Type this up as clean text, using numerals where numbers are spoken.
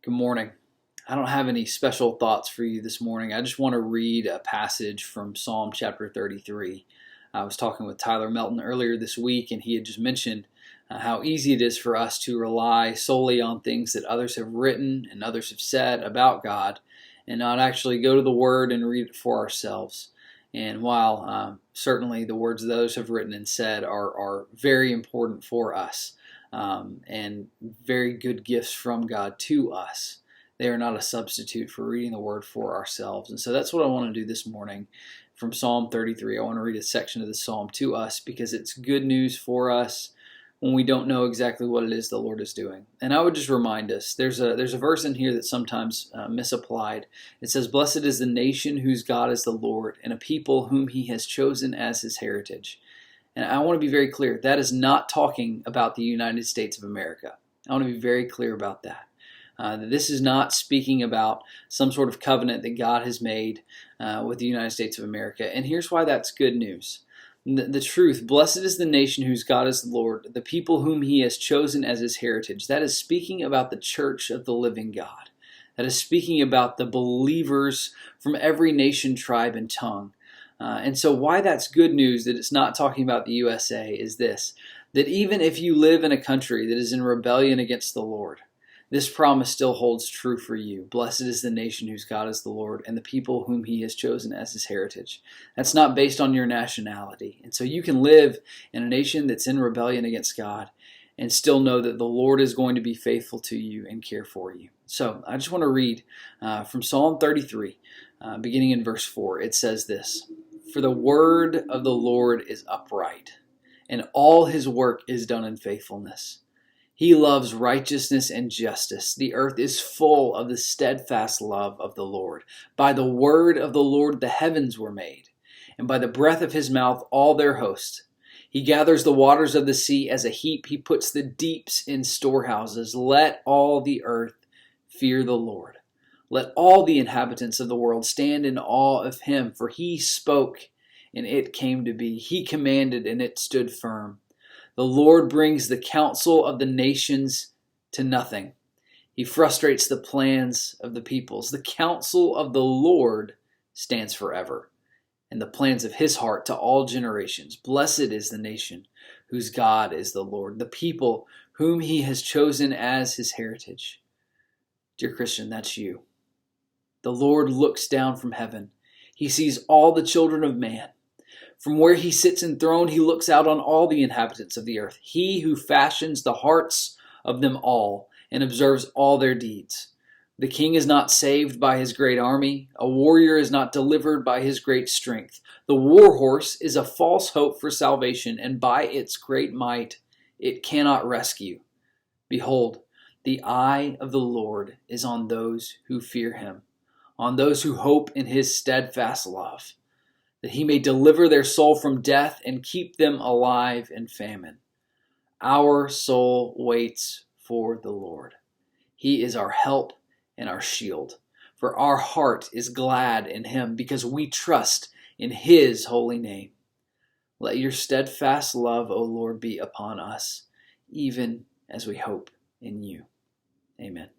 Good morning. I don't have any special thoughts for you this morning. I just want to read a passage from Psalm chapter 33. I was talking with Tyler Melton earlier this week, and he had just mentioned how easy it is for us to rely solely on things that others have written and others have said about God and not actually go to the Word and read it for ourselves. And while certainly the words that others have written and said are very important for us, and very good gifts from God to us, they are not a substitute for reading the Word for ourselves. And so that's what I want to do this morning from Psalm 33. I want to read a section of the Psalm to us because it's good news for us when we don't know exactly what it is the Lord is doing. And I would just remind us, there's a verse in here that's sometimes misapplied. It says, "Blessed is the nation whose God is the Lord, and a people whom he has chosen as his heritage." And I want to be very clear, that is not talking about the United States of America. I want to be very clear about that. This is not speaking about some sort of covenant that God has made with the United States of America. And here's why that's good news. The truth, blessed is the nation whose God is the Lord, the people whom he has chosen as his heritage. That is speaking about the church of the living God. That is speaking about the believers from every nation, tribe, and tongue. And so why that's good news that it's not talking about the USA is this, that even if you live in a country that is in rebellion against the Lord, this promise still holds true for you. Blessed is the nation whose God is the Lord, and the people whom he has chosen as his heritage. That's not based on your nationality. And so you can live in a nation that's in rebellion against God and still know that the Lord is going to be faithful to you and care for you. So I just want to read from Psalm 33, beginning in verse 4. It says this, "For the word of the Lord is upright, and all his work is done in faithfulness. He loves righteousness and justice. The earth is full of the steadfast love of the Lord. By the word of the Lord the heavens were made, and by the breath of his mouth all their host. He gathers the waters of the sea as a heap. He puts the deeps in storehouses. Let all the earth fear the Lord. Let all the inhabitants of the world stand in awe of him, for he spoke, and it came to be. He commanded, and it stood firm. The Lord brings the counsel of the nations to nothing. He frustrates the plans of the peoples. The counsel of the Lord stands forever, and the plans of his heart to all generations. Blessed is the nation whose God is the Lord, the people whom he has chosen as his heritage." Dear Christian, that's you. The Lord looks down from heaven. He sees all the children of man. From where he sits enthroned, he looks out on all the inhabitants of the earth. He who fashions the hearts of them all and observes all their deeds. The king is not saved by his great army. A warrior is not delivered by his great strength. The war horse is a false hope for salvation, and by its great might it cannot rescue. Behold, the eye of the Lord is on those who fear him, on those who hope in his steadfast love, that he may deliver their soul from death and keep them alive in famine. Our soul waits for the Lord. He is our help and our shield. For our heart is glad in him because we trust in his holy name. Let your steadfast love, O Lord, be upon us, even as we hope in you. Amen.